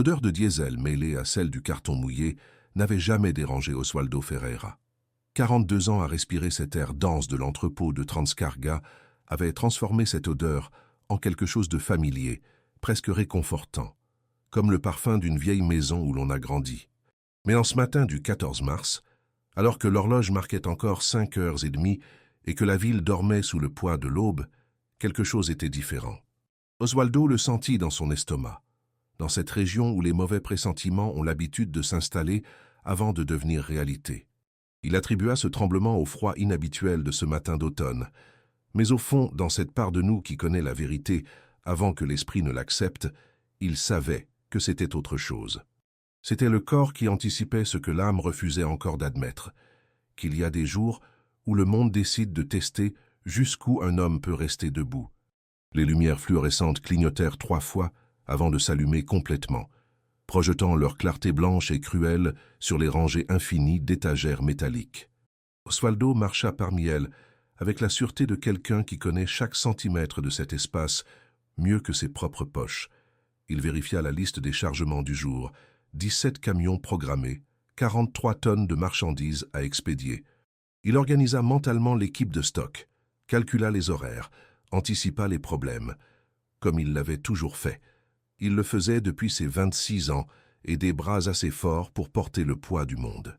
L'odeur de diesel mêlée à celle du carton mouillé n'avait jamais dérangé Oswaldo Ferreira. 42 ans à respirer cet air dense de l'entrepôt de Transcarga avaient transformé cette odeur en quelque chose de familier, presque réconfortant, comme le parfum d'une vieille maison où l'on a grandi. Mais en ce matin du 14 mars, alors que l'horloge marquait encore 5h30 et que la ville dormait sous le poids de l'aube, quelque chose était différent. Oswaldo le sentit dans son estomac, dans cette région où les mauvais pressentiments ont l'habitude de s'installer avant de devenir réalité. Il attribua ce tremblement au froid inhabituel de ce matin d'automne, mais au fond, dans cette part de nous qui connaît la vérité avant que l'esprit ne l'accepte, il savait que c'était autre chose. C'était le corps qui anticipait ce que l'âme refusait encore d'admettre, qu'il y a des jours où le monde décide de tester jusqu'où un homme peut rester debout. Les lumières fluorescentes clignotèrent 3 fois avant de s'allumer complètement, projetant leur clarté blanche et cruelle sur les rangées infinies d'étagères métalliques. Oswaldo marcha parmi elles avec la sûreté de quelqu'un qui connaît chaque centimètre de cet espace mieux que ses propres poches. Il vérifia la liste des chargements du jour, 17 camions programmés, 43 tonnes de marchandises à expédier. Il organisa mentalement l'équipe de stock, calcula les horaires, anticipa les problèmes, comme il l'avait toujours fait. Il le faisait depuis ses 26 ans et des bras assez forts pour porter le poids du monde.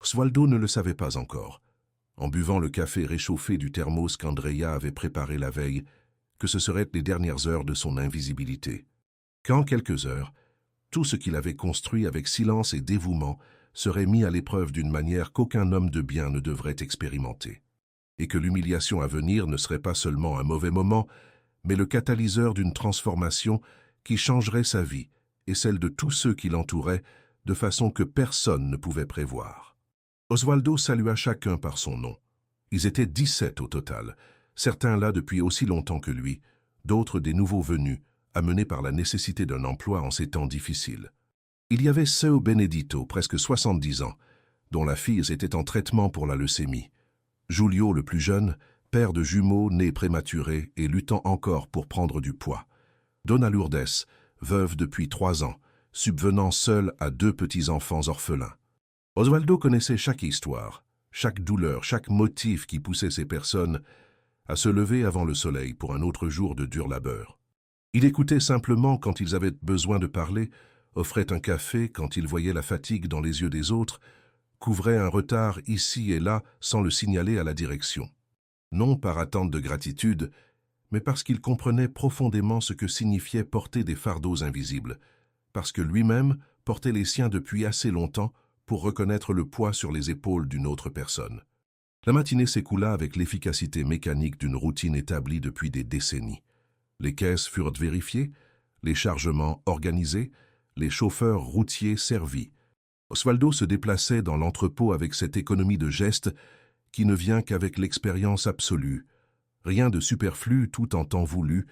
Oswaldo ne le savait pas encore, en buvant le café réchauffé du thermos qu'Andrea avait préparé la veille, que ce seraient les dernières heures de son invisibilité. Qu'en quelques heures, tout ce qu'il avait construit avec silence et dévouement serait mis à l'épreuve d'une manière qu'aucun homme de bien ne devrait expérimenter, et que l'humiliation à venir ne serait pas seulement un mauvais moment, mais le catalyseur d'une transformation qui changerait sa vie et celle de tous ceux qui l'entouraient de façon que personne ne pouvait prévoir. Oswaldo salua chacun par son nom. Ils étaient 17 au total, certains là depuis aussi longtemps que lui, d'autres des nouveaux venus, amenés par la nécessité d'un emploi en ces temps difficiles. Il y avait Seu Benedito, presque 70 ans, dont la fille était en traitement pour la leucémie. Julio, le plus jeune, père de jumeaux nés prématurés et luttant encore pour prendre du poids. Dona Lourdes, veuve depuis 3 ans, subvenant seule à 2 petits-enfants orphelins. Oswaldo connaissait chaque histoire, chaque douleur, chaque motif qui poussait ces personnes à se lever avant le soleil pour un autre jour de dur labeur. Il écoutait simplement quand ils avaient besoin de parler, offrait un café quand il voyait la fatigue dans les yeux des autres, couvrait un retard ici et là sans le signaler à la direction. Non par attente de gratitude, mais parce qu'il comprenait profondément ce que signifiait porter des fardeaux invisibles, parce que lui-même portait les siens depuis assez longtemps pour reconnaître le poids sur les épaules d'une autre personne. La matinée s'écoula avec l'efficacité mécanique d'une routine établie depuis des décennies. Les caisses furent vérifiées, les chargements organisés, les chauffeurs routiers servis. Oswaldo se déplaçait dans l'entrepôt avec cette économie de gestes qui ne vient qu'avec l'expérience absolue. Rien de superflu tout en temps voulu,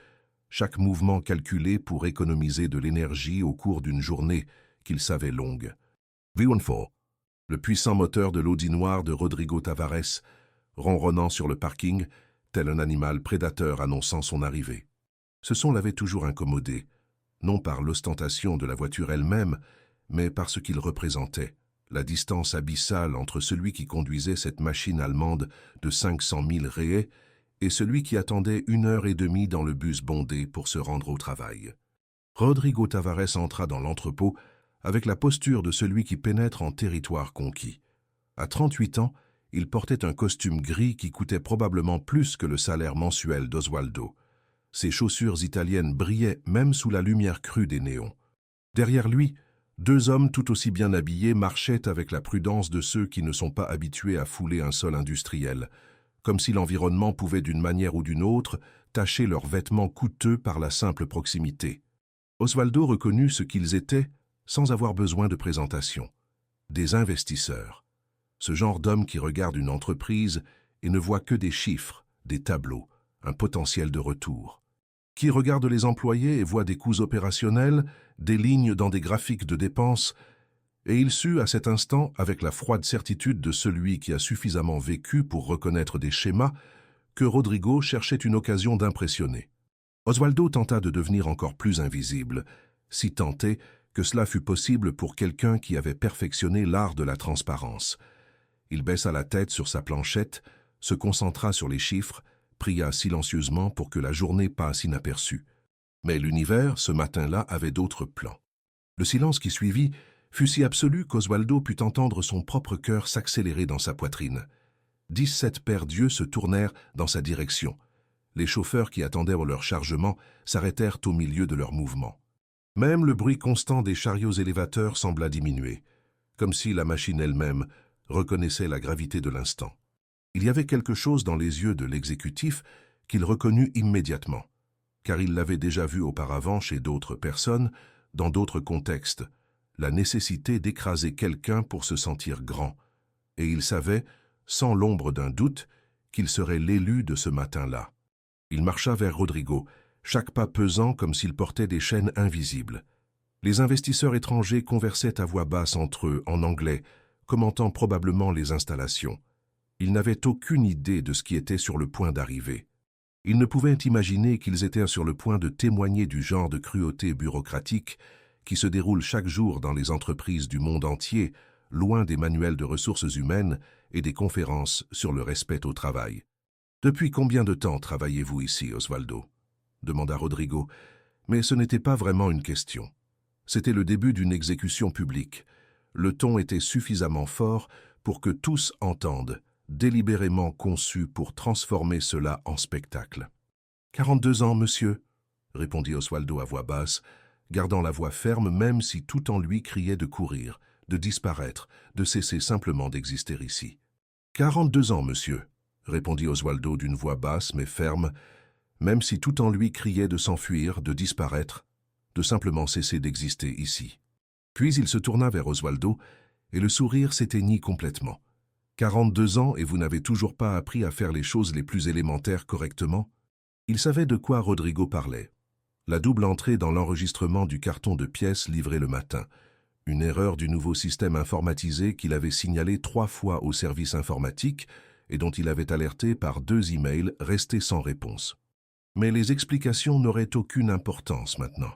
chaque mouvement calculé pour économiser de l'énergie au cours d'une journée qu'il savait longue. Vionfo, le puissant moteur de l'Audi noir de Rodrigo Tavares, ronronnant sur le parking, tel un animal prédateur annonçant son arrivée. Ce son l'avait toujours incommodé, non par l'ostentation de la voiture elle-même, mais par ce qu'il représentait, la distance abyssale entre celui qui conduisait cette machine allemande de 500 000 raies et celui qui attendait 1h30 dans le bus bondé pour se rendre au travail. Rodrigo Tavares entra dans l'entrepôt avec la posture de celui qui pénètre en territoire conquis. À 38 ans, il portait un costume gris qui coûtait probablement plus que le salaire mensuel d'Oswaldo. Ses chaussures italiennes brillaient même sous la lumière crue des néons. Derrière lui, 2 hommes tout aussi bien habillés marchaient avec la prudence de ceux qui ne sont pas habitués à fouler un sol industriel, comme si l'environnement pouvait d'une manière ou d'une autre tacher leurs vêtements coûteux par la simple proximité. Oswaldo reconnut ce qu'ils étaient sans avoir besoin de présentation. Des investisseurs. Ce genre d'hommes qui regardent une entreprise et ne voient que des chiffres, des tableaux, un potentiel de retour. Qui regarde les employés et voit des coûts opérationnels, des lignes dans des graphiques de dépenses, et il sut à cet instant, avec la froide certitude de celui qui a suffisamment vécu pour reconnaître des schémas, que Rodrigo cherchait une occasion d'impressionner. Oswaldo tenta de devenir encore plus invisible, si tant est que cela fût possible pour quelqu'un qui avait perfectionné l'art de la transparence. Il baissa la tête sur sa planchette, se concentra sur les chiffres, pria silencieusement pour que la journée passe inaperçue. Mais l'univers, ce matin-là, avait d'autres plans. Le silence qui suivit fut si absolu qu'Oswaldo put entendre son propre cœur s'accélérer dans sa poitrine. 17 paires d'yeux se tournèrent dans sa direction. Les chauffeurs qui attendaient leur chargement s'arrêtèrent au milieu de leur mouvement. Même le bruit constant des chariots élévateurs sembla diminuer, comme si la machine elle-même reconnaissait la gravité de l'instant. Il y avait quelque chose dans les yeux de l'exécutif qu'il reconnut immédiatement, car il l'avait déjà vu auparavant chez d'autres personnes, dans d'autres contextes, la nécessité d'écraser quelqu'un pour se sentir grand, et il savait, sans l'ombre d'un doute, qu'il serait l'élu de ce matin-là. Il marcha vers Rodrigo, chaque pas pesant comme s'il portait des chaînes invisibles. Les investisseurs étrangers conversaient à voix basse entre eux, en anglais, commentant probablement les installations. Ils n'avaient aucune idée de ce qui était sur le point d'arriver. Ils ne pouvaient imaginer qu'ils étaient sur le point de témoigner du genre de cruauté bureaucratique qui se déroule chaque jour dans les entreprises du monde entier, loin des manuels de ressources humaines et des conférences sur le respect au travail. « Depuis combien de temps travaillez-vous ici, Oswaldo » demanda Rodrigo, mais ce n'était pas vraiment une question. C'était le début d'une exécution publique. Le ton était suffisamment fort pour que tous entendent, délibérément conçu pour transformer cela en spectacle. « 42 ans, monsieur » répondit Oswaldo à voix basse, gardant la voix ferme même si tout en lui criait de courir, de disparaître, de cesser simplement d'exister ici. « 42 ans, monsieur » répondit Oswaldo d'une voix basse mais ferme, même si tout en lui criait de s'enfuir, de disparaître, de simplement cesser d'exister ici. Puis il se tourna vers Oswaldo, et le sourire s'éteignit complètement. 42 ans et vous n'avez toujours pas appris à faire les choses les plus élémentaires correctement? Il savait de quoi Rodrigo parlait. La double entrée dans l'enregistrement du carton de pièces livré le matin, une erreur du nouveau système informatisé qu'il avait signalé 3 fois au service informatique et dont il avait alerté par 2 emails restés sans réponse. Mais les explications n'auraient aucune importance maintenant.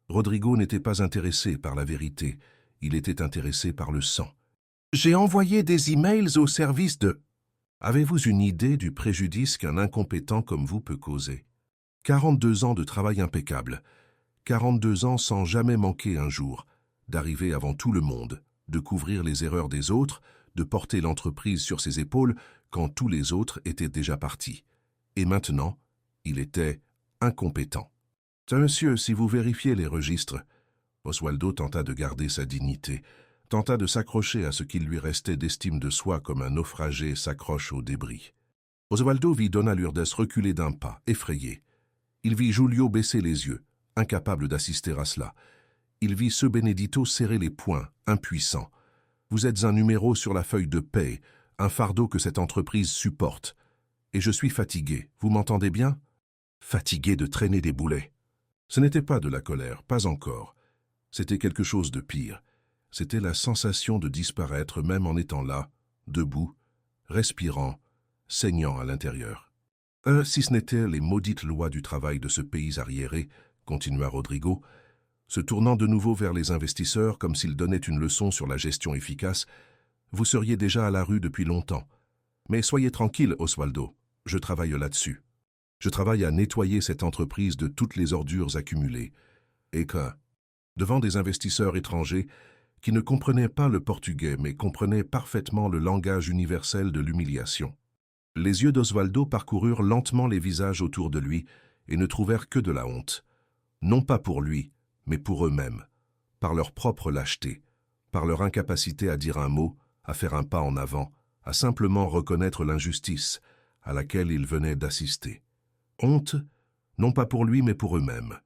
Rodrigo n'était pas intéressé par la vérité, il était intéressé par le sang. « J'ai envoyé des emails au service de... » Avez-vous une idée du préjudice qu'un incompétent comme vous peut causer? 42 ans de travail impeccable, 42 ans sans jamais manquer un jour, d'arriver avant tout le monde, de couvrir les erreurs des autres, de porter l'entreprise sur ses épaules quand tous les autres étaient déjà partis. Et maintenant, il était incompétent. « Monsieur, si vous vérifiez les registres... » Oswaldo tenta de garder sa dignité, tenta de s'accrocher à ce qu'il lui restait d'estime de soi comme un naufragé s'accroche aux débris. Oswaldo vit Donna Lourdes reculer d'un pas, effrayé. Il vit Julio baisser les yeux, incapable d'assister à cela. Il vit ce Benedito serrer les poings, impuissant. « Vous êtes un numéro sur la feuille de paie, un fardeau que cette entreprise supporte. Et je suis fatigué, vous m'entendez bien? Fatigué de traîner des boulets. » Ce n'était pas de la colère, pas encore. C'était quelque chose de pire. C'était la sensation de disparaître même en étant là, debout, respirant, saignant à l'intérieur. « Si ce n'était les maudites lois du travail de ce pays arriéré, » continua Rodrigo, se tournant de nouveau vers les investisseurs comme s'il donnait une leçon sur la gestion efficace, « vous seriez déjà à la rue depuis longtemps. Mais soyez tranquille, Oswaldo, je travaille là-dessus. Je travaille à nettoyer cette entreprise de toutes les ordures accumulées. Et que, devant des investisseurs étrangers qui ne comprenaient pas le portugais mais comprenaient parfaitement le langage universel de l'humiliation. » Les yeux d'Oswaldo parcoururent lentement les visages autour de lui et ne trouvèrent que de la honte. Non pas pour lui, mais pour eux-mêmes, par leur propre lâcheté, par leur incapacité à dire un mot, à faire un pas en avant, à simplement reconnaître l'injustice à laquelle ils venaient d'assister. Honte, non pas pour lui mais pour eux-mêmes,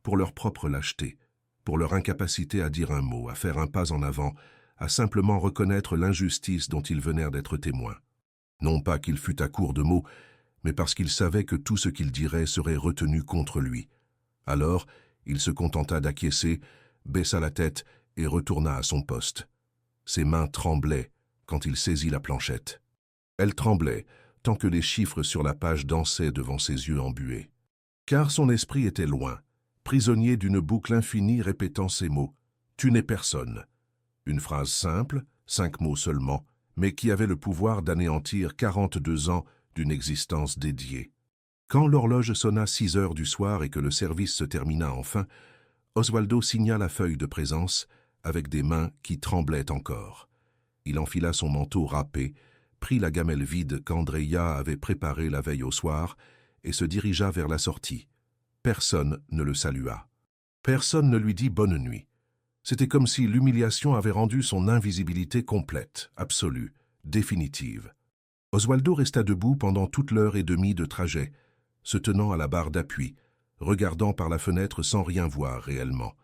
pour leur propre lâcheté, pour leur incapacité à dire un mot, à faire un pas en avant, à simplement reconnaître l'injustice dont ils venaient d'être témoins. Non pas qu'il fût à court de mots, mais parce qu'il savait que tout ce qu'il dirait serait retenu contre lui. Alors, il se contenta d'acquiescer, baissa la tête et retourna à son poste. Ses mains tremblaient quand il saisit la planchette. Elles tremblaient tant que les chiffres sur la page dansaient devant ses yeux embués. Car son esprit était loin, prisonnier d'une boucle infinie répétant ces mots. Tu n'es personne. Une phrase simple, 5 mots seulement, mais qui avait le pouvoir d'anéantir 42 ans d'une existence dédiée. Quand l'horloge sonna 6 heures du soir et que le service se termina enfin, Oswaldo signa la feuille de présence avec des mains qui tremblaient encore. Il enfila son manteau râpé, prit la gamelle vide qu'Andrea avait préparée la veille au soir et se dirigea vers la sortie. Personne ne le salua. Personne ne lui dit bonne nuit. C'était comme si l'humiliation avait rendu son invisibilité complète, absolue, définitive. Oswaldo resta debout pendant toute l'heure et demie de trajet, se tenant à la barre d'appui, regardant par la fenêtre sans rien voir réellement.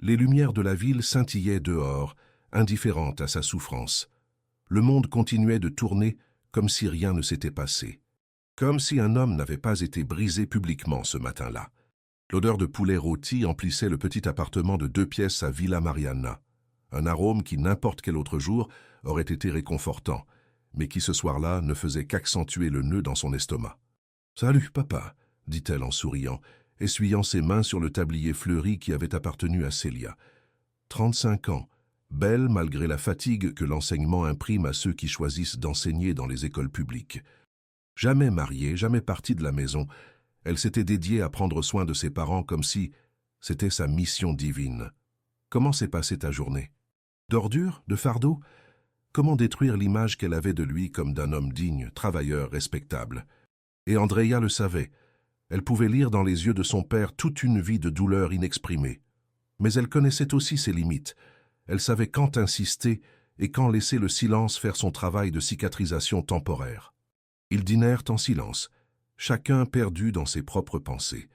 Les lumières de la ville scintillaient dehors, indifférentes à sa souffrance. Le monde continuait de tourner comme si rien ne s'était passé. Comme si un homme n'avait pas été brisé publiquement ce matin-là. L'odeur de poulet rôti emplissait le petit appartement de 2 pièces à Villa Mariana. Un arôme qui, n'importe quel autre jour, aurait été réconfortant, mais qui ce soir-là ne faisait qu'accentuer le nœud dans son estomac. « Salut, papa », dit-elle en souriant, essuyant ses mains sur le tablier fleuri qui avait appartenu à Célia. 35 ans, belle malgré la fatigue que l'enseignement imprime à ceux qui choisissent d'enseigner dans les écoles publiques. Jamais mariée, jamais partie de la maison, elle s'était dédiée à prendre soin de ses parents comme si c'était sa mission divine. Comment s'est passée ta journée? D'ordures? De fardeaux? Comment détruire l'image qu'elle avait de lui comme d'un homme digne, travailleur, respectable? Et Andrea le savait. Elle pouvait lire dans les yeux de son père toute une vie de douleur inexprimée. Mais elle connaissait aussi ses limites. Elle savait quand insister et quand laisser le silence faire son travail de cicatrisation temporaire. Ils dînèrent en silence, chacun perdu dans ses propres pensées.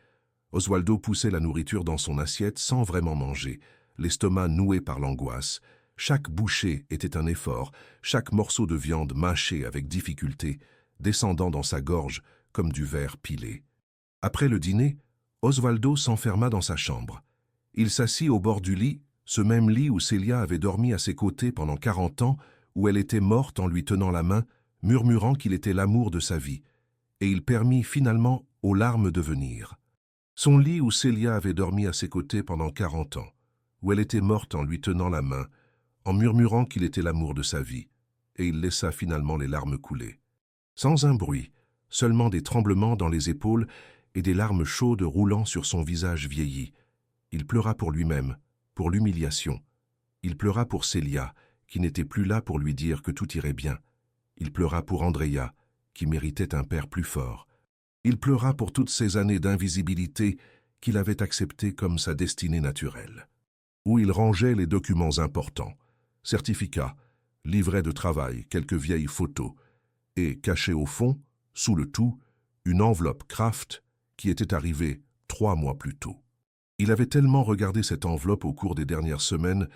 Oswaldo poussait la nourriture dans son assiette sans vraiment manger, l'estomac noué par l'angoisse. Chaque bouchée était un effort, chaque morceau de viande mâché avec difficulté, descendant dans sa gorge comme du verre pilé. Après le dîner, Oswaldo s'enferma dans sa chambre. Il s'assit au bord du lit, ce même lit où Célia avait dormi à ses côtés pendant 40 ans, où elle était morte en lui tenant la main, murmurant qu'il était l'amour de sa vie, et il permit finalement aux larmes de venir. Son lit où Célia avait dormi à ses côtés pendant 40 ans, où elle était morte en lui tenant la main, en murmurant qu'il était l'amour de sa vie, et il laissa finalement les larmes couler. Sans un bruit, seulement des tremblements dans les épaules et des larmes chaudes roulant sur son visage vieilli. Il pleura pour lui-même, pour l'humiliation. Il pleura pour Célia, qui n'était plus là pour lui dire que tout irait bien. Il pleura pour Andrea, qui méritait un père plus fort. Il pleura pour toutes ces années d'invisibilité qu'il avait acceptées comme sa destinée naturelle. Où il rangeait les documents importants, certificats, livrets de travail, quelques vieilles photos, et, caché au fond, sous le tout, une enveloppe Kraft qui était arrivée 3 mois plus tôt. Il avait tellement regardé cette enveloppe au cours des dernières semaines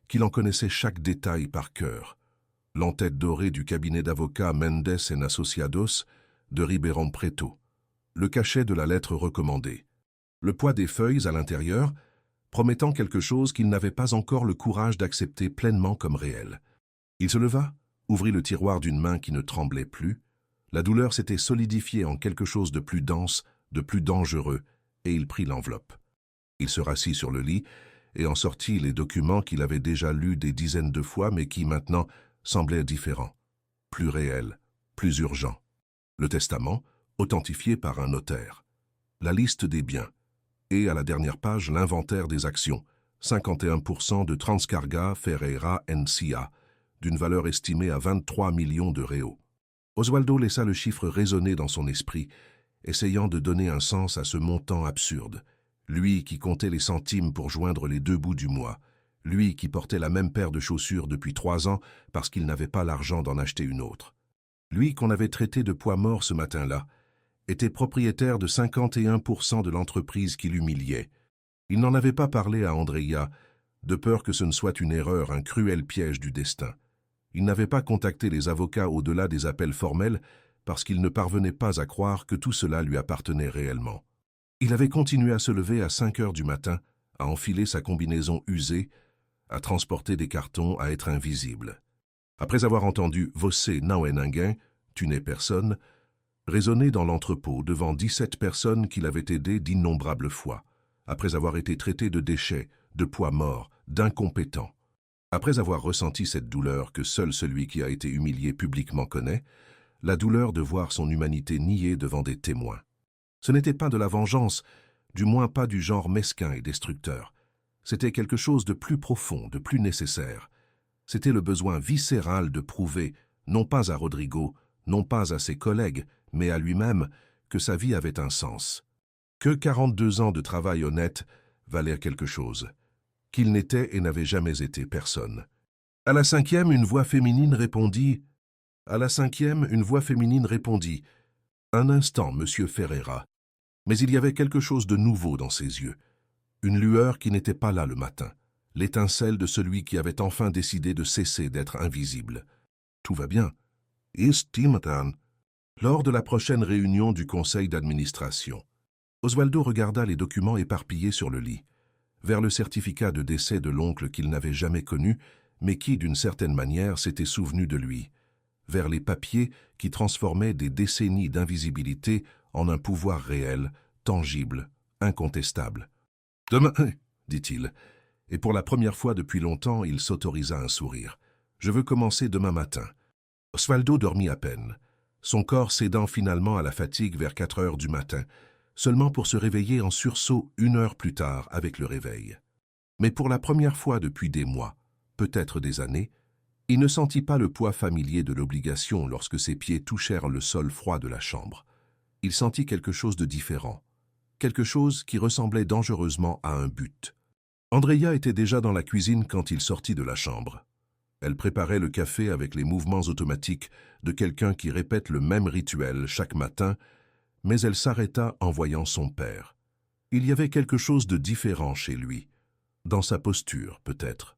qu'il en connaissait chaque détail par cœur. L'entête dorée du cabinet d'avocats Mendes & Associados de Ribeirão Preto, le cachet de la lettre recommandée, le poids des feuilles à l'intérieur, promettant quelque chose qu'il n'avait pas encore le courage d'accepter pleinement comme réel. Il se leva, ouvrit le tiroir d'une main qui ne tremblait plus. La douleur s'était solidifiée en quelque chose de plus dense, de plus dangereux, et il prit l'enveloppe. Il se rassit sur le lit et en sortit les documents qu'il avait déjà lus des dizaines de fois mais qui maintenant semblaient différents, plus réels, plus urgents. Le testament, authentifié par un notaire. La liste des biens. Et à la dernière page, l'inventaire des actions, 51% de Transcarga Ferreira NCA, d'une valeur estimée à 23 millions de réaux. Oswaldo laissa le chiffre résonner dans son esprit, essayant de donner un sens à ce montant absurde. Lui qui comptait les centimes pour joindre les 2 bouts du mois. Lui qui portait la même paire de chaussures depuis 3 ans parce qu'il n'avait pas l'argent d'en acheter une autre. Lui qu'on avait traité de poids mort ce matin-là, était propriétaire de 51% de l'entreprise qui l'humiliait. Il n'en avait pas parlé à Andrea, de peur que ce ne soit une erreur, un cruel piège du destin. Il n'avait pas contacté les avocats au-delà des appels formels parce qu'il ne parvenait pas à croire que tout cela lui appartenait réellement. Il avait continué à se lever à 5 heures du matin, à enfiler sa combinaison usée, à transporter des cartons, à être invisible. Après avoir entendu « Você não é ninguém », « Tu n'es personne », résonner dans l'entrepôt devant 17 personnes qu'il avait aidées d'innombrables fois, après avoir été traité de déchets, de poids mort, d'incompétent. Après avoir ressenti cette douleur que seul celui qui a été humilié publiquement connaît, la douleur de voir son humanité niée devant des témoins. Ce n'était pas de la vengeance, du moins pas du genre mesquin et destructeur. C'était quelque chose de plus profond, de plus nécessaire. C'était le besoin viscéral de prouver, non pas à Rodrigo, non pas à ses collègues, mais à lui-même, que sa vie avait un sens. Que 42 ans de travail honnête valaient quelque chose. Qu'il n'était et n'avait jamais été personne. À la cinquième, une voix féminine répondit. Un instant, monsieur Ferreira. Mais il y avait quelque chose de nouveau dans ses yeux. Une lueur qui n'était pas là le matin. L'étincelle de celui qui avait enfin décidé de cesser d'être invisible. Tout va bien. Lors de la prochaine réunion du conseil d'administration, Osvaldo regarda les documents éparpillés sur le lit, vers le certificat de décès de l'oncle qu'il n'avait jamais connu, mais qui, d'une certaine manière, s'était souvenu de lui, vers les papiers qui transformaient des décennies d'invisibilité en un pouvoir réel, tangible, incontestable. « Demain, dit-il, et pour la première fois depuis longtemps, il s'autorisa un sourire. « Je veux commencer demain matin. » Osvaldo dormit à peine, son corps cédant finalement à la fatigue vers 4 heures du matin, seulement pour se réveiller en sursaut 1 heure plus tard avec le réveil. Mais pour la première fois depuis des mois, peut-être des années, il ne sentit pas le poids familier de l'obligation lorsque ses pieds touchèrent le sol froid de la chambre. Il sentit quelque chose de différent, quelque chose qui ressemblait dangereusement à un but. Andrea était déjà dans la cuisine quand il sortit de la chambre. Elle préparait le café avec les mouvements automatiques de quelqu'un qui répète le même rituel chaque matin, mais elle s'arrêta en voyant son père. Il y avait quelque chose de différent chez lui, dans sa posture peut-être,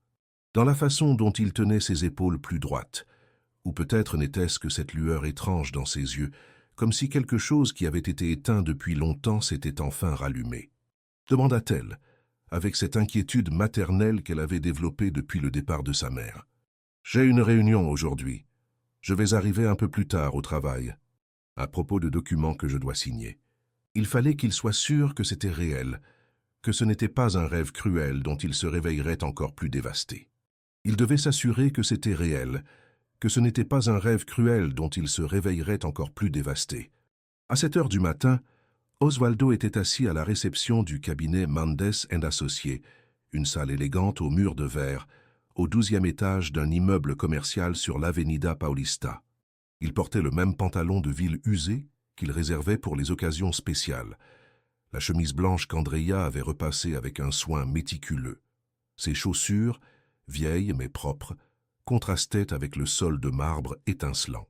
dans la façon dont il tenait ses épaules plus droites, ou peut-être n'était-ce que cette lueur étrange dans ses yeux, comme si quelque chose qui avait été éteint depuis longtemps s'était enfin rallumé. Demanda-t-elle, avec cette inquiétude maternelle qu'elle avait développée depuis le départ de sa mère. « J'ai une réunion aujourd'hui. Je vais arriver un peu plus tard au travail, à propos de documents que je dois signer. » Il fallait qu'il soit sûr que c'était réel, que ce n'était pas un rêve cruel dont il se réveillerait encore plus dévasté. Il devait s'assurer que c'était réel, que ce n'était pas un rêve cruel dont il se réveillerait encore plus dévasté. À 7 heures du matin, Osvaldo était assis à la réception du cabinet Mendes & Associés, une salle élégante aux murs de verre, au 12e étage d'un immeuble commercial sur l'Avenida Paulista. Il portait le même pantalon de ville usé qu'il réservait pour les occasions spéciales, la chemise blanche qu'Andrea avait repassée avec un soin méticuleux. Ses chaussures, vieilles mais propres, contrastaient avec le sol de marbre étincelant.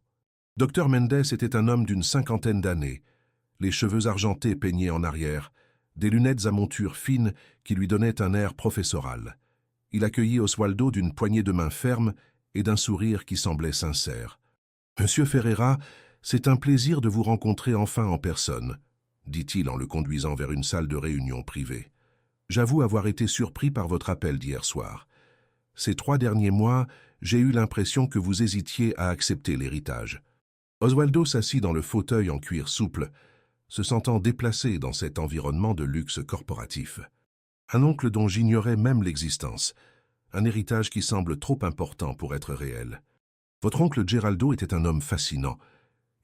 Dr Mendes était un homme d'une 50aine d'années, les cheveux argentés peignés en arrière, des lunettes à monture fine qui lui donnaient un air professoral. Il accueillit Osvaldo d'une poignée de main ferme et d'un sourire qui semblait sincère. « Monsieur Ferreira, c'est un plaisir de vous rencontrer enfin en personne, » dit-il en le conduisant vers une salle de réunion privée. « J'avoue avoir été surpris par votre appel d'hier soir. Ces 3 derniers mois, j'ai eu l'impression que vous hésitiez à accepter l'héritage. » Osvaldo s'assit dans le fauteuil en cuir souple, se sentant déplacé dans cet environnement de luxe corporatif. Un oncle dont j'ignorais même l'existence, un héritage qui semble trop important pour être réel. Votre oncle Geraldo était un homme fascinant.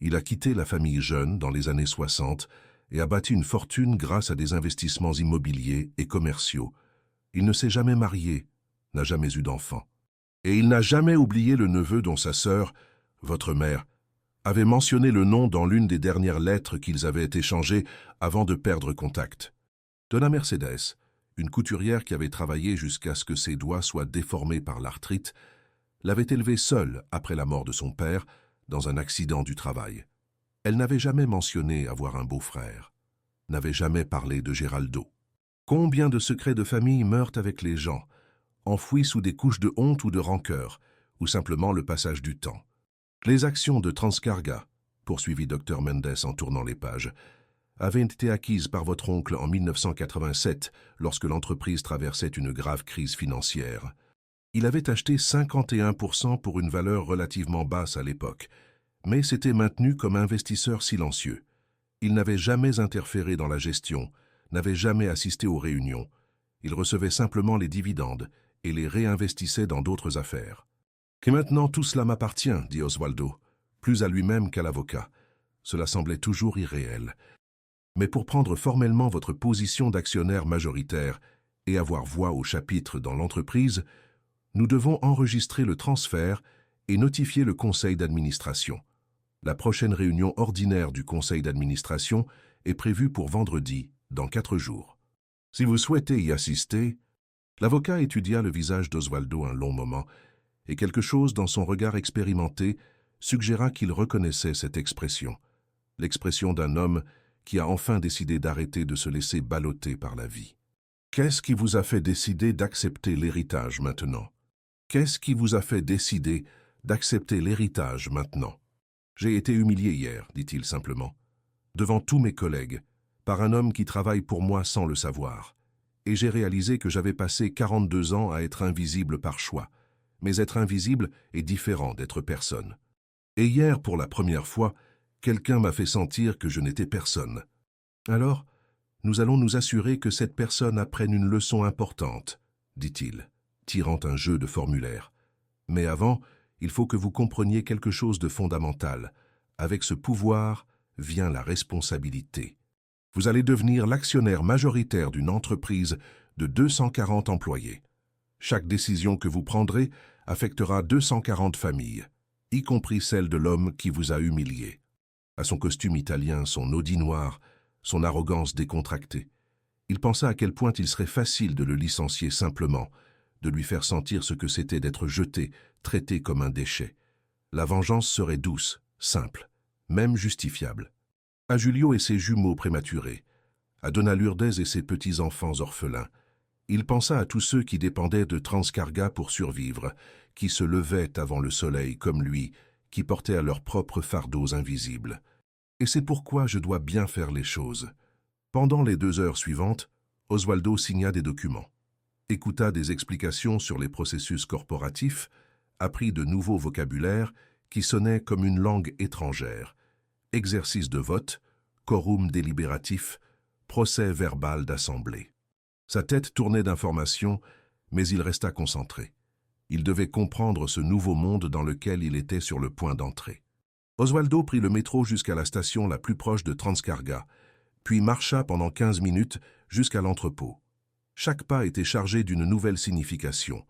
Il a quitté la famille jeune dans les années 60 et a bâti une fortune grâce à des investissements immobiliers et commerciaux. Il ne s'est jamais marié, n'a jamais eu d'enfant. Et il n'a jamais oublié le neveu dont sa sœur, votre mère, avait mentionné le nom dans l'une des dernières lettres qu'ils avaient échangées avant de perdre contact. Donna Mercedes, une couturière qui avait travaillé jusqu'à ce que ses doigts soient déformés par l'arthrite, l'avait élevée seule après la mort de son père dans un accident du travail. Elle n'avait jamais mentionné avoir un beau-frère, n'avait jamais parlé de Geraldo. Combien de secrets de famille meurent avec les gens, enfouis sous des couches de honte ou de rancœur, ou simplement le passage du temps. Les actions de Transcarga, poursuivit Dr Mendes en tournant les pages, avaient été acquises par votre oncle en 1987, lorsque l'entreprise traversait une grave crise financière. Il avait acheté 51% pour une valeur relativement basse à l'époque, mais s'était maintenu comme investisseur silencieux. Il n'avait jamais interféré dans la gestion, n'avait jamais assisté aux réunions. Il recevait simplement les dividendes et les réinvestissait dans d'autres affaires. « Et maintenant tout cela m'appartient, dit Osvaldo, plus à lui-même qu'à l'avocat. Cela semblait toujours irréel. Mais pour prendre formellement votre position d'actionnaire majoritaire et avoir voix au chapitre dans l'entreprise, nous devons enregistrer le transfert et notifier le conseil d'administration. La prochaine réunion ordinaire du conseil d'administration est prévue pour vendredi, dans 4 jours. Si vous souhaitez y assister... » L'avocat étudia le visage d'Osvaldo un long moment, et quelque chose dans son regard expérimenté suggéra qu'il reconnaissait cette expression, l'expression d'un homme qui a enfin décidé d'arrêter de se laisser balloter par la vie. « Qu'est-ce qui vous a fait décider d'accepter l'héritage maintenant? Qu'est-ce qui vous a fait décider d'accepter l'héritage maintenant? » « J'ai été humilié hier, dit-il simplement, devant tous mes collègues, par un homme qui travaille pour moi sans le savoir. Et j'ai réalisé que j'avais passé 42 ans à être invisible par choix. Mais être invisible est différent d'être personne. Et hier, pour la première fois, quelqu'un m'a fait sentir que je n'étais personne. Alors, nous allons nous assurer que cette personne apprenne une leçon importante, dit-il, tirant un jeu de formulaire. Mais avant, il faut que vous compreniez quelque chose de fondamental. Avec ce pouvoir vient la responsabilité. Vous allez devenir l'actionnaire majoritaire d'une entreprise de 240 employés. Chaque décision que vous prendrez affectera 240 familles, y compris celle de l'homme qui vous a humilié. À son costume italien, son Audi noir, son arrogance décontractée. Il pensa à quel point il serait facile de le licencier simplement, de lui faire sentir ce que c'était d'être jeté, traité comme un déchet. La vengeance serait douce, simple, même justifiable. À Julio et ses jumeaux prématurés, à Dona Lourdes et ses petits-enfants orphelins. Il pensa à tous ceux qui dépendaient de Transcarga pour survivre, qui se levaient avant le soleil comme lui, qui portaient à leurs propres fardeaux invisibles. Et c'est pourquoi je dois bien faire les choses. Pendant les 2 heures suivantes, Osvaldo signa des documents, écouta des explications sur les processus corporatifs, apprit de nouveaux vocabulaires qui sonnaient comme une langue étrangère. Exercice de vote, quorum délibératif, procès verbal d'assemblée. Sa tête tournait d'informations, mais il resta concentré. Il devait comprendre ce nouveau monde dans lequel il était sur le point d'entrer. Osvaldo prit le métro jusqu'à la station la plus proche de Transcarga, puis marcha pendant 15 minutes jusqu'à l'entrepôt. Chaque pas était chargé d'une nouvelle signification.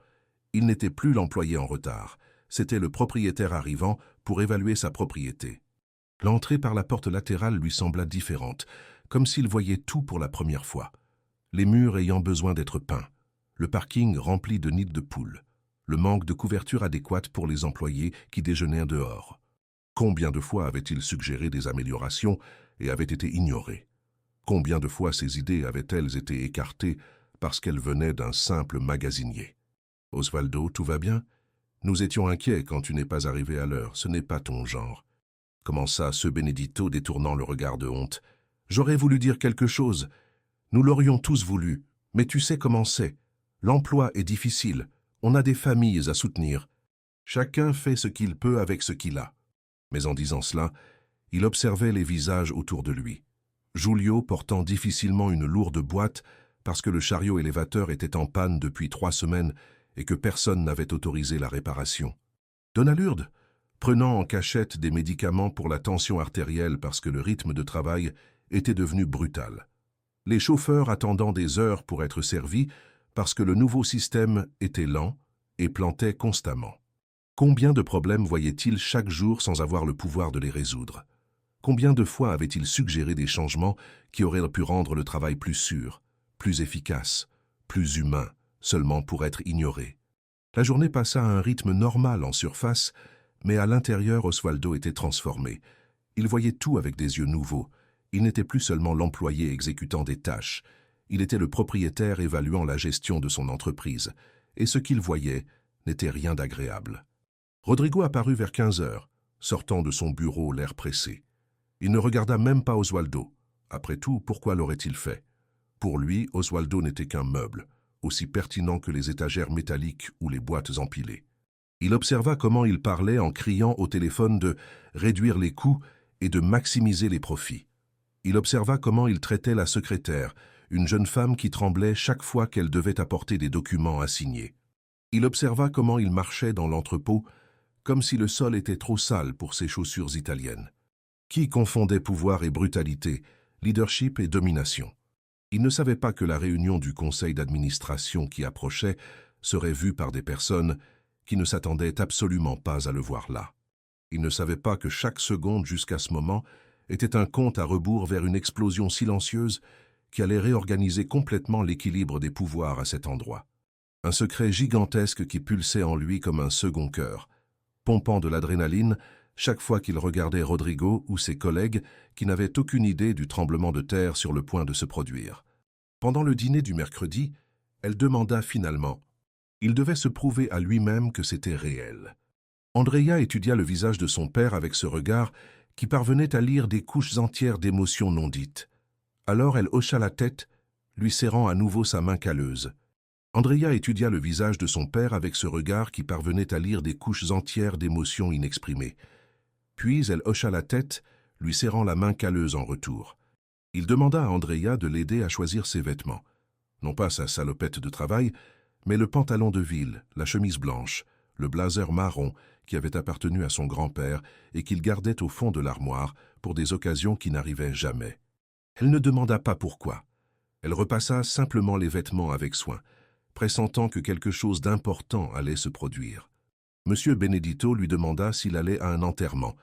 Il n'était plus l'employé en retard, c'était le propriétaire arrivant pour évaluer sa propriété. L'entrée par la porte latérale lui sembla différente, comme s'il voyait tout pour la première fois. Les murs ayant besoin d'être peints, le parking rempli de nids de poules, le manque de couverture adéquate pour les employés qui déjeunaient dehors. Combien de fois avait-il suggéré des améliorations et avaient été ignorées? Combien de fois ses idées avaient-elles été écartées parce qu'elles venaient d'un simple magasinier? « Osvaldo, tout va bien? Nous étions inquiets quand tu n'es pas arrivé à l'heure, ce n'est pas ton genre. » Commença ce Benedito détournant le regard de honte. « J'aurais voulu dire quelque chose. Nous l'aurions tous voulu, mais tu sais comment c'est. L'emploi est difficile, on a des familles à soutenir. Chacun fait ce qu'il peut avec ce qu'il a. » Mais en disant cela, il observait les visages autour de lui. Julio portant difficilement une lourde boîte parce que le chariot élévateur était en panne depuis 3 semaines et que personne n'avait autorisé la réparation. Dona Lourdes, prenant en cachette des médicaments pour la tension artérielle parce que le rythme de travail était devenu brutal. Les chauffeurs attendant des heures pour être servis parce que le nouveau système était lent et plantait constamment. Combien de problèmes voyait-il chaque jour sans avoir le pouvoir de les résoudre? Combien de fois avait-il suggéré des changements qui auraient pu rendre le travail plus sûr, plus efficace, plus humain, seulement pour être ignoré? La journée passa à un rythme normal en surface, mais à l'intérieur, Osvaldo était transformé. Il voyait tout avec des yeux nouveaux. Il n'était plus seulement l'employé exécutant des tâches. Il était le propriétaire évaluant la gestion de son entreprise. Et ce qu'il voyait n'était rien d'agréable. Rodrigo apparut vers 15 heures, sortant de son bureau l'air pressé. Il ne regarda même pas Osvaldo. Après tout, pourquoi l'aurait-il fait? Pour lui, Osvaldo n'était qu'un meuble, aussi pertinent que les étagères métalliques ou les boîtes empilées. Il observa comment il parlait en criant au téléphone de réduire les coûts et de maximiser les profits. Il observa comment il traitait la secrétaire, une jeune femme qui tremblait chaque fois qu'elle devait apporter des documents à signer. Il observa comment il marchait dans l'entrepôt, comme si le sol était trop sale pour ses chaussures italiennes. Qui confondait pouvoir et brutalité, leadership et domination. Il ne savait pas que la réunion du conseil d'administration qui approchait serait vue par des personnes qui ne s'attendaient absolument pas à le voir là. Il ne savait pas que chaque seconde jusqu'à ce moment était un compte à rebours vers une explosion silencieuse qui allait réorganiser complètement l'équilibre des pouvoirs à cet endroit. Un secret gigantesque qui pulsait en lui comme un second cœur, pompant de l'adrénaline chaque fois qu'il regardait Rodrigo ou ses collègues qui n'avaient aucune idée du tremblement de terre sur le point de se produire. Pendant le dîner du mercredi, elle demanda finalement. Il devait se prouver à lui-même que c'était réel. Andrea étudia le visage de son père avec ce regard qui parvenait à lire des couches entières d'émotions non dites. Alors elle hocha la tête, lui serrant à nouveau sa main calleuse. Andrea étudia le visage de son père avec ce regard qui parvenait à lire des couches entières d'émotions inexprimées. Puis elle hocha la tête, lui serrant la main calleuse en retour. Il demanda à Andrea de l'aider à choisir ses vêtements. Non pas sa salopette de travail, mais le pantalon de ville, la chemise blanche, le blazer marron qui avait appartenu à son grand-père et qu'il gardait au fond de l'armoire pour des occasions qui n'arrivaient jamais. Elle ne demanda pas pourquoi. Elle repassa simplement les vêtements avec soin, pressentant que quelque chose d'important allait se produire. Monsieur Benedito lui demanda s'il allait à un enterrement.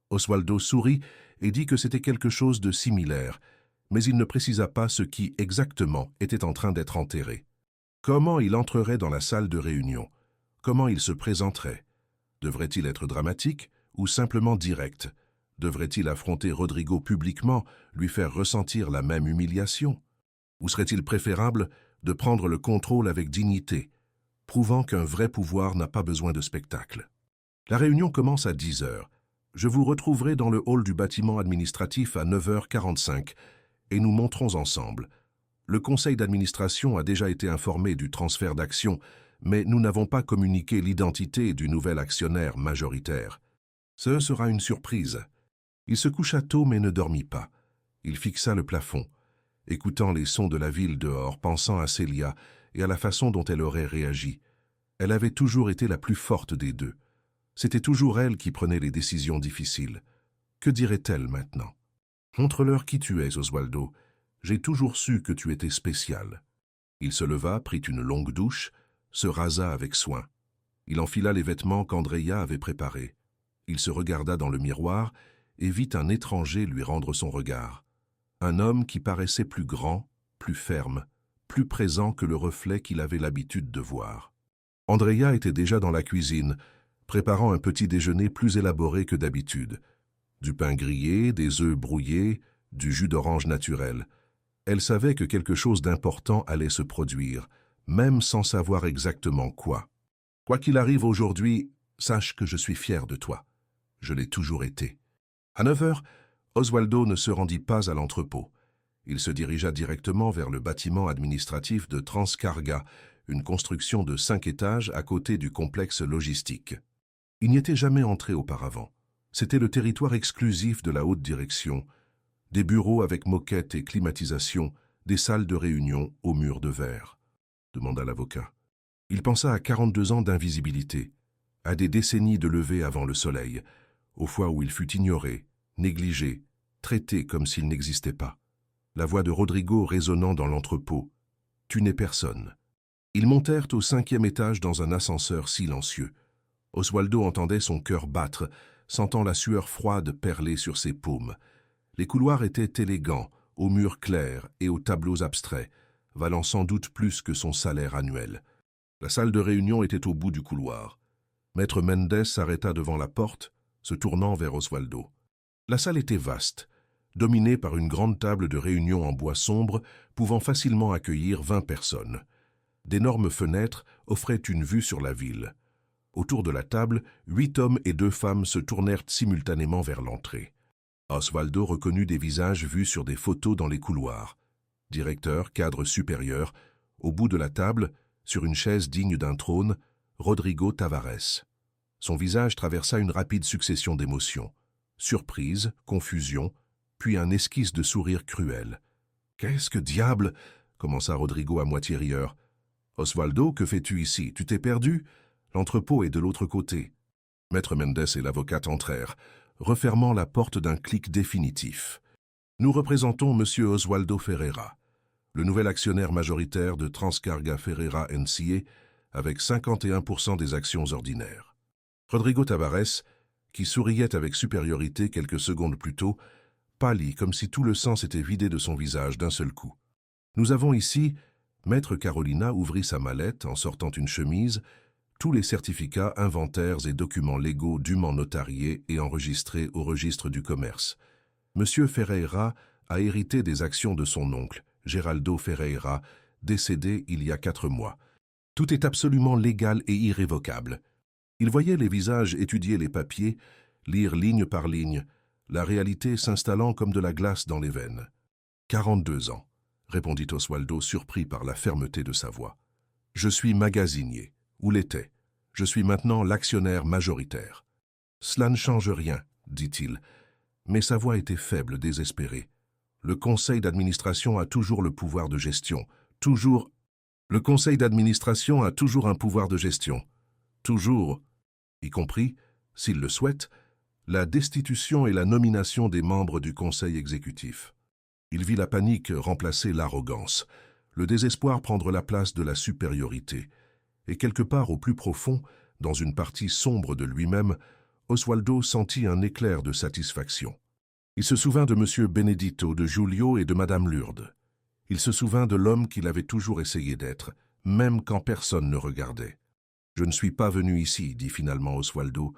Oswaldo sourit et dit que c'était quelque chose de similaire, mais il ne précisa pas ce qui, exactement, était en train d'être enterré. Comment il entrerait dans la salle de réunion? Comment il se présenterait? Devrait-il être dramatique ou simplement direct? Devrait-il affronter Rodrigo publiquement, lui faire ressentir la même humiliation? Ou serait-il préférable de prendre le contrôle avec dignité, prouvant qu'un vrai pouvoir n'a pas besoin de spectacle? La réunion commence à 10 heures. Je vous retrouverai dans le hall du bâtiment administratif à 9h45 et nous monterons ensemble. Le conseil d'administration a déjà été informé du transfert d'actions, mais nous n'avons pas communiqué l'identité du nouvel actionnaire majoritaire. Ce sera une surprise. Il se coucha tôt mais ne dormit pas. Il fixa le plafond, écoutant les sons de la ville dehors, pensant à Célia et à la façon dont elle aurait réagi. Elle avait toujours été la plus forte des deux. C'était toujours elle qui prenait les décisions difficiles. Que dirait-elle maintenant? Montre-leur qui tu es, Oswaldo. J'ai toujours su que tu étais spécial. Il se leva, prit une longue douche, se rasa avec soin. Il enfila les vêtements qu'Andrea avait préparés. Il se regarda dans le miroir et vit un étranger lui rendre son regard. Un homme qui paraissait plus grand, plus ferme, plus présent que le reflet qu'il avait l'habitude de voir. Andrea était déjà dans la cuisine, préparant un petit déjeuner plus élaboré que d'habitude. Du pain grillé, des œufs brouillés, du jus d'orange naturel. Elle savait que quelque chose d'important allait se produire, même sans savoir exactement quoi. Quoi qu'il arrive aujourd'hui, sache que je suis fier de toi. Je l'ai toujours été. À 9 heures, Oswaldo ne se rendit pas à l'entrepôt. Il se dirigea directement vers le bâtiment administratif de Transcarga, une construction de 5 étages à côté du complexe logistique. Il n'y était jamais entré auparavant. C'était le territoire exclusif de la haute direction, des bureaux avec moquette et climatisation, des salles de réunion aux murs de verre, demanda l'avocat. Il pensa à 42 ans d'invisibilité, à des décennies de levée avant le soleil, aux fois où il fut ignoré, négligé, traité comme s'il n'existait pas. La voix de Rodrigo résonnant dans l'entrepôt. « Tu n'es personne ». Ils montèrent au 5e étage dans un ascenseur silencieux. Oswaldo entendait son cœur battre, sentant la sueur froide perler sur ses paumes. Les couloirs étaient élégants, aux murs clairs et aux tableaux abstraits, valant sans doute plus que son salaire annuel. La salle de réunion était au bout du couloir. Maître Mendes s'arrêta devant la porte, se tournant vers Oswaldo. La salle était vaste, dominée par une grande table de réunion en bois sombre, pouvant facilement accueillir 20 personnes. D'énormes fenêtres offraient une vue sur la ville. Autour de la table, 8 hommes et 2 femmes se tournèrent simultanément vers l'entrée. Oswaldo reconnut des visages vus sur des photos dans les couloirs. Directeur, cadre supérieur, au bout de la table, sur une chaise digne d'un trône, Rodrigo Tavares. Son visage traversa une rapide succession d'émotions. Surprise, confusion, puis un esquisse de sourire cruel. « Qu'est-ce que diable » commença Rodrigo à moitié rieur. Osvaldo, que fais-tu ici? Tu t'es perdu? L'entrepôt est de l'autre côté. Maître Mendes et l'avocate entrèrent, refermant la porte d'un clic définitif. Nous représentons M. Osvaldo Ferreira, le nouvel actionnaire majoritaire de Transcarga Ferreira NCA, avec 51% des actions ordinaires. Rodrigo Tavares, qui souriait avec supériorité quelques secondes plus tôt, pâlit comme si tout le sang s'était vidé de son visage d'un seul coup. Nous avons ici, Maître Carolina ouvrit sa mallette en sortant une chemise, tous les certificats, inventaires et documents légaux dûment notariés et enregistrés au registre du commerce. Monsieur Ferreira a hérité des actions de son oncle, Geraldo Ferreira, décédé il y a 4 mois. Tout est absolument légal et irrévocable. Il voyait les visages étudier les papiers, lire ligne par ligne, la réalité s'installant comme de la glace dans les veines. 42 ans, répondit Osvaldo, surpris par la fermeté de sa voix. Je suis magasinier, ou l'étais. Je suis maintenant l'actionnaire majoritaire. Cela ne change rien, dit-il, mais sa voix était faible, désespérée. Le conseil d'administration a toujours le pouvoir de gestion, toujours. Le conseil d'administration a toujours un pouvoir de gestion, toujours, y compris, s'il le souhaite, la destitution et la nomination des membres du conseil exécutif. Il vit la panique remplacer l'arrogance, le désespoir prendre la place de la supériorité, et quelque part au plus profond, dans une partie sombre de lui-même, Osvaldo sentit un éclair de satisfaction. Il se souvint de M. Benedito, de Giulio et de Mme Lourdes. Il se souvint de l'homme qu'il avait toujours essayé d'être, même quand personne ne regardait. « Je ne suis pas venu ici, dit finalement Osvaldo,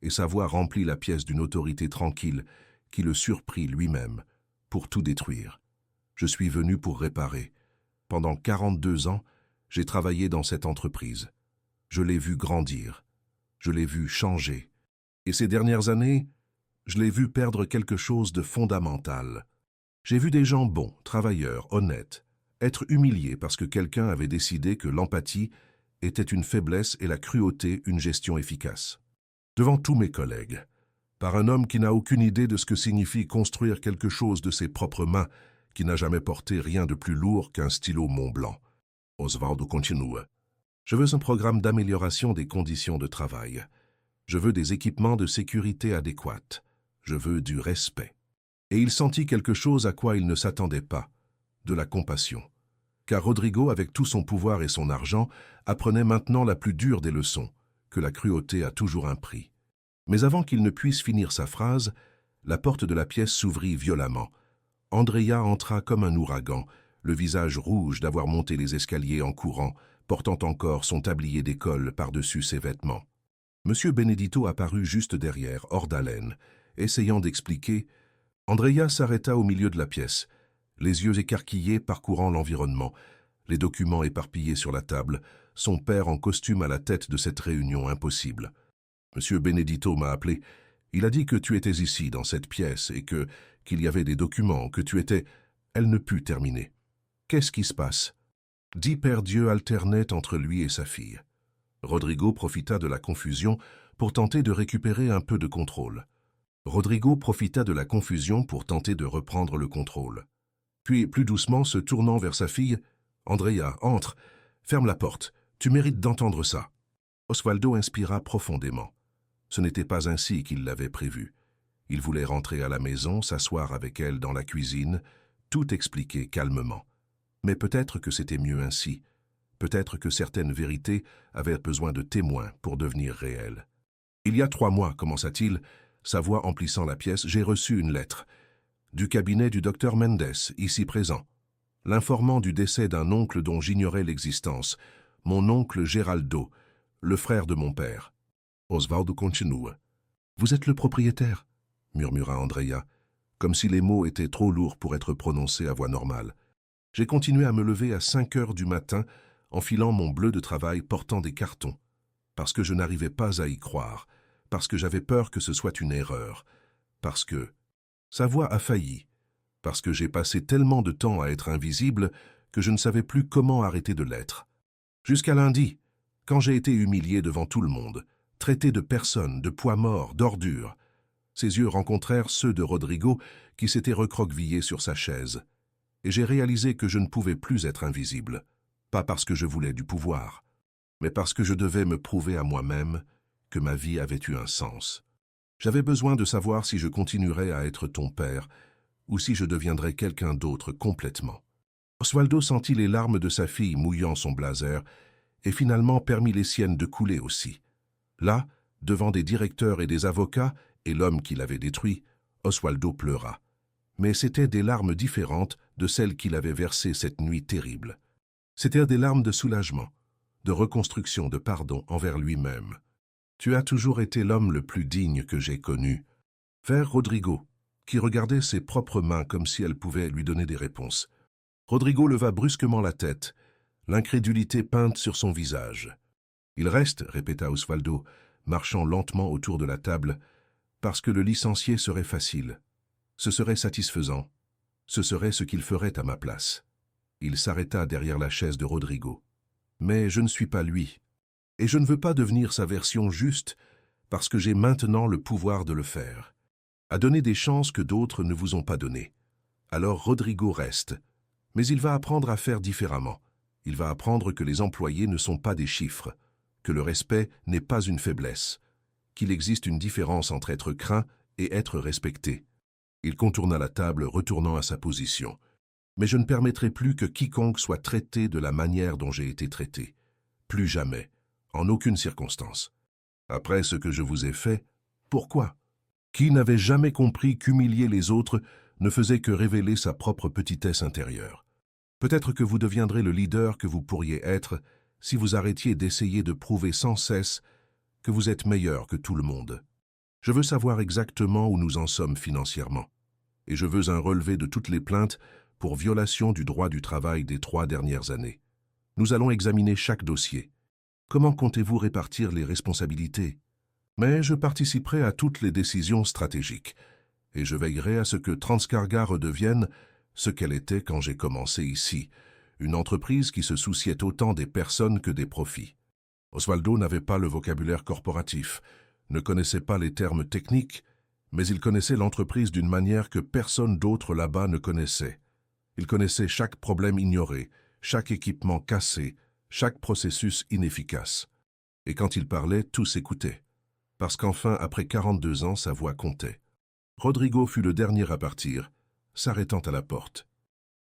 et sa voix remplit la pièce d'une autorité tranquille qui le surprit lui-même, pour tout détruire. Je suis venu pour réparer. Pendant 42 ans, j'ai travaillé dans cette entreprise. Je l'ai vu grandir. Je l'ai vu changer. Et ces dernières années, je l'ai vu perdre quelque chose de fondamental. J'ai vu des gens bons, travailleurs, honnêtes, être humiliés parce que quelqu'un avait décidé que l'empathie était une faiblesse et la cruauté une gestion efficace. Devant tous mes collègues, par un homme qui n'a aucune idée de ce que signifie construire quelque chose de ses propres mains, qui n'a jamais porté rien de plus lourd qu'un stylo Mont-Blanc. Osvaldo continue. Je veux un programme d'amélioration des conditions de travail. Je veux des équipements de sécurité adéquats. Je veux du respect. Et il sentit quelque chose à quoi il ne s'attendait pas, de la compassion. Car Rodrigo, avec tout son pouvoir et son argent, apprenait maintenant la plus dure des leçons, que la cruauté a toujours un prix. Mais avant qu'il ne puisse finir sa phrase, la porte de la pièce s'ouvrit violemment. Andrea entra comme un ouragan, le visage rouge d'avoir monté les escaliers en courant, portant encore son tablier d'école par-dessus ses vêtements. Monsieur Benedito apparut juste derrière, hors d'haleine, essayant d'expliquer. Andrea s'arrêta au milieu de la pièce, les yeux écarquillés parcourant l'environnement, les documents éparpillés sur la table, son père en costume à la tête de cette réunion impossible. Monsieur Benedito m'a appelé. Il a dit que tu étais ici, dans cette pièce, et qu'il y avait des documents, que tu étais... Elle ne put terminer. Qu'est-ce qui se passe? 10 pères Dieu alternaient entre lui et sa fille. Rodrigo profita de la confusion pour tenter de récupérer un peu de contrôle. Rodrigo profita de la confusion pour tenter de reprendre le contrôle. Puis, plus doucement, se tournant vers sa fille, « Andrea, entre, ferme la porte, tu mérites d'entendre ça. » Osvaldo inspira profondément. Ce n'était pas ainsi qu'il l'avait prévu. Il voulait rentrer à la maison, s'asseoir avec elle dans la cuisine, tout expliquer calmement. Mais peut-être que c'était mieux ainsi. Peut-être que certaines vérités avaient besoin de témoins pour devenir réelles. « Il y a 3 mois, commença-t-il, sa voix emplissant la pièce, j'ai reçu une lettre. Du cabinet du docteur Mendes, ici présent. L'informant du décès d'un oncle dont j'ignorais l'existence, mon oncle Geraldo, le frère de mon père. » Osvaldo continue. « Vous êtes le propriétaire ?» murmura Andrea, comme si les mots étaient trop lourds pour être prononcés à voix normale. J'ai continué à me lever à 5 heures du matin, enfilant mon bleu de travail portant des cartons, parce que je n'arrivais pas à y croire, parce que j'avais peur que ce soit une erreur, parce que... Sa voix a failli, parce que j'ai passé tellement de temps à être invisible que je ne savais plus comment arrêter de l'être. Jusqu'à lundi, quand j'ai été humilié devant tout le monde, traité de personne, de poids mort, d'ordure. Ses yeux rencontrèrent ceux de Rodrigo qui s'était recroquevillé sur sa chaise. Et j'ai réalisé que je ne pouvais plus être invisible. pas parce que je voulais du pouvoir, mais parce que je devais me prouver à moi-même que ma vie avait eu un sens. J'avais besoin de savoir si je continuerais à être ton père ou si je deviendrais quelqu'un d'autre complètement. Osvaldo sentit les larmes de sa fille mouillant son blazer et finalement permit les siennes de couler aussi. Là, devant des directeurs et des avocats et l'homme qui l'avait détruit, Osvaldo pleura. Mais c'étaient des larmes différentes de celles qu'il avait versées cette nuit terrible. C'étaient des larmes de soulagement, de reconstruction, de pardon envers lui-même. « Tu as toujours été l'homme le plus digne que j'ai connu. » Vers Rodrigo, qui regardait ses propres mains comme si elles pouvaient lui donner des réponses. Rodrigo leva brusquement la tête, l'incrédulité peinte sur son visage. « Il reste, » répéta Osvaldo, marchant lentement autour de la table, « parce que le licencier serait facile. Ce serait satisfaisant. Ce serait ce qu'il ferait à ma place. » Il s'arrêta derrière la chaise de Rodrigo. « Mais je ne suis pas lui. Et je ne veux pas devenir sa version juste parce que j'ai maintenant le pouvoir de le faire. À donner des chances que d'autres ne vous ont pas données. Alors Rodrigo reste. Mais il va apprendre à faire différemment. Il va apprendre que les employés ne sont pas des chiffres, que le respect n'est pas une faiblesse, qu'il existe une différence entre être craint et être respecté. » Il contourna la table, retournant à sa position. « Mais je ne permettrai plus que quiconque soit traité de la manière dont j'ai été traité. Plus jamais. En aucune circonstance. Après ce que je vous ai fait, pourquoi? Qui n'avait jamais compris qu'humilier les autres ne faisait que révéler sa propre petitesse intérieure? Peut-être que vous deviendrez le leader que vous pourriez être si vous arrêtiez d'essayer de prouver sans cesse que vous êtes meilleur que tout le monde. Je veux savoir exactement où nous en sommes financièrement. Et je veux un relevé de toutes les plaintes pour violation du droit du travail des 3 dernières années. Nous allons examiner chaque dossier. Comment comptez-vous répartir les responsabilités? Mais je participerai à toutes les décisions stratégiques, et je veillerai à ce que Transcarga redevienne ce qu'elle était quand j'ai commencé ici, une entreprise qui se souciait autant des personnes que des profits. Osvaldo n'avait pas le vocabulaire corporatif, ne connaissait pas les termes techniques, mais il connaissait l'entreprise d'une manière que personne d'autre là-bas ne connaissait. Il connaissait chaque problème ignoré, chaque équipement cassé, chaque processus inefficace. Et quand il parlait, tous écoutaient. Parce qu'enfin, après 42 ans, sa voix comptait. Rodrigo fut le dernier à partir, s'arrêtant à la porte.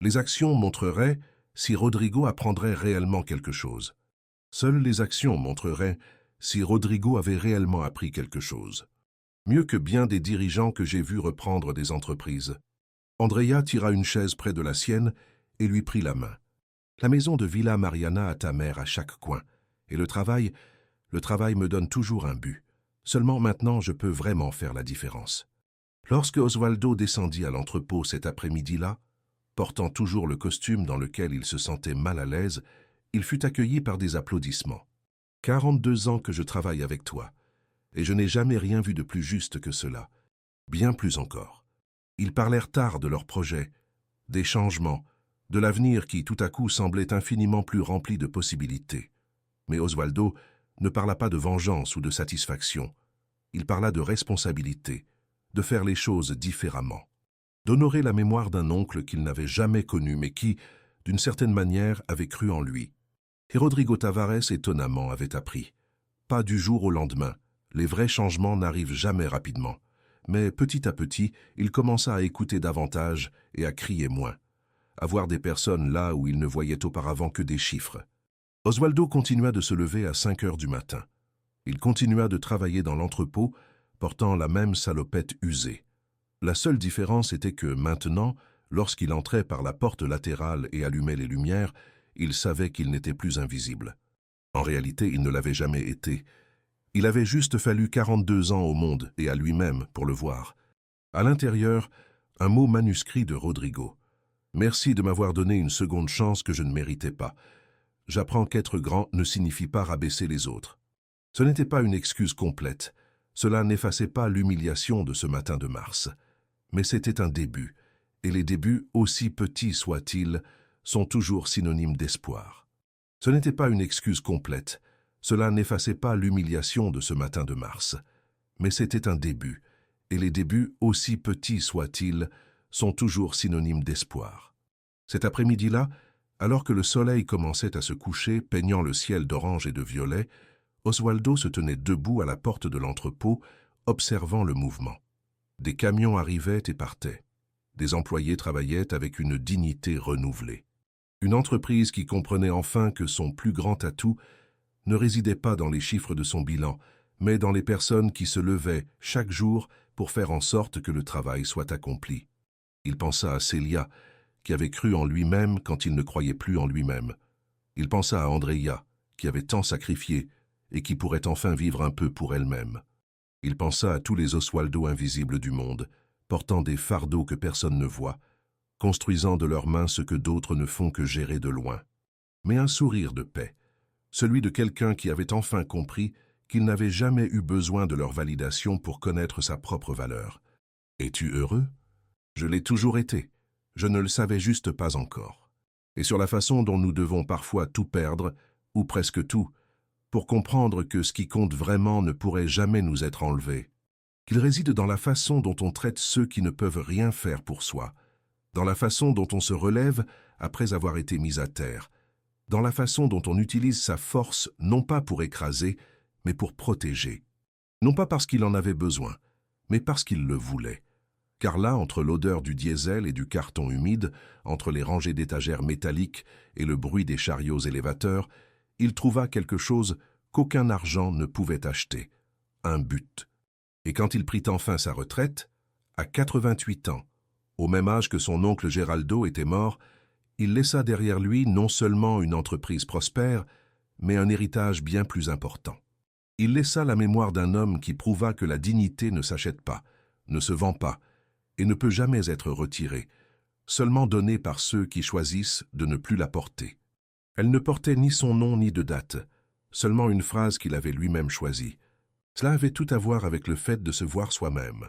Les actions montreraient si Rodrigo apprendrait réellement quelque chose. Seules les actions montreraient si Rodrigo avait réellement appris quelque chose. Mieux que bien des dirigeants que j'ai vus reprendre des entreprises. Andrea tira une chaise près de la sienne et lui prit la main. La maison de Villa Mariana a ta mère à chaque coin, et le travail me donne toujours un but. Seulement maintenant, je peux vraiment faire la différence. Lorsque Osvaldo descendit à l'entrepôt cet après-midi-là, portant toujours le costume dans lequel il se sentait mal à l'aise, il fut accueilli par des applaudissements. 42 ans que je travaille avec toi, et je n'ai jamais rien vu de plus juste que cela. Bien plus encore. Ils parlèrent tard de leurs projets, des changements, de l'avenir qui tout à coup semblait infiniment plus rempli de possibilités. Mais Osvaldo ne parla pas de vengeance ou de satisfaction. Il parla de responsabilité, de faire les choses différemment, d'honorer la mémoire d'un oncle qu'il n'avait jamais connu mais qui, d'une certaine manière, avait cru en lui. Et Rodrigo Tavares étonnamment avait appris. Pas du jour au lendemain, les vrais changements n'arrivent jamais rapidement. Mais petit à petit, il commença à écouter davantage et à crier moins, à voir des personnes là où il ne voyait auparavant que des chiffres. Osvaldo continua de se lever à 5 heures du matin. Il continua de travailler dans l'entrepôt, portant la même salopette usée. La seule différence était que maintenant, lorsqu'il entrait par la porte latérale et allumait les lumières, il savait qu'il n'était plus invisible. En réalité, il ne l'avait jamais été. Il avait juste fallu 42 ans au monde et à lui-même pour le voir. À l'intérieur, un mot manuscrit de Rodrigo. « Merci de m'avoir donné une seconde chance que je ne méritais pas. J'apprends qu'être grand ne signifie pas rabaisser les autres. » Ce n'était pas une excuse complète. Cela n'effaçait pas l'humiliation de ce matin de mars. Mais c'était un début, et les débuts, aussi petits soient-ils, sont toujours synonymes d'espoir. Ce n'était pas une excuse complète. Cela n'effaçait pas l'humiliation de ce matin de mars. Mais c'était un début, et les débuts, aussi petits soient-ils, sont toujours synonymes d'espoir. Cet après-midi-là, Alors que le soleil commençait à se coucher, peignant le ciel d'orange et de violet, Oswaldo se tenait debout à la porte de l'entrepôt, observant le mouvement. Des camions arrivaient et partaient. Des employés travaillaient avec une dignité renouvelée. Une entreprise qui comprenait enfin que son plus grand atout ne résidait pas dans les chiffres de son bilan, mais dans les personnes qui se levaient chaque jour pour faire en sorte que le travail soit accompli. Il pensa à Célia, qui avait cru en lui-même quand il ne croyait plus en lui-même. Il pensa à Andrea, qui avait tant sacrifié et qui pourrait enfin vivre un peu pour elle-même. Il pensa à tous les Oswaldo invisibles du monde, portant des fardeaux que personne ne voit, construisant de leurs mains ce que d'autres ne font que gérer de loin. Mais un sourire de paix, celui de quelqu'un qui avait enfin compris qu'il n'avait jamais eu besoin de leur validation pour connaître sa propre valeur. « Es-tu heureux ? Je l'ai toujours été. Je ne le savais juste pas encore. » Et sur la façon dont nous devons parfois tout perdre, ou presque tout, pour comprendre que ce qui compte vraiment ne pourrait jamais nous être enlevé. Qu'il réside dans la façon dont on traite ceux qui ne peuvent rien faire pour soi, dans la façon dont on se relève après avoir été mis à terre, dans la façon dont on utilise sa force non pas pour écraser, mais pour protéger. Non pas parce qu'il en avait besoin, mais parce qu'il le voulait. Car là, entre l'odeur du diesel et du carton humide, entre les rangées d'étagères métalliques et le bruit des chariots élévateurs, il trouva quelque chose qu'aucun argent ne pouvait acheter, un but. Et quand il prit enfin sa retraite, à 88 ans, au même âge que son oncle Geraldo était mort, il laissa derrière lui non seulement une entreprise prospère, mais un héritage bien plus important. Il laissa la mémoire d'un homme qui prouva que la dignité ne s'achète pas, ne se vend pas, et ne peut jamais être retirée, seulement donnée par ceux qui choisissent de ne plus la porter. Elle ne portait ni son nom ni de date, seulement une phrase qu'il avait lui-même choisie. Cela avait tout à voir avec le fait de se voir soi-même.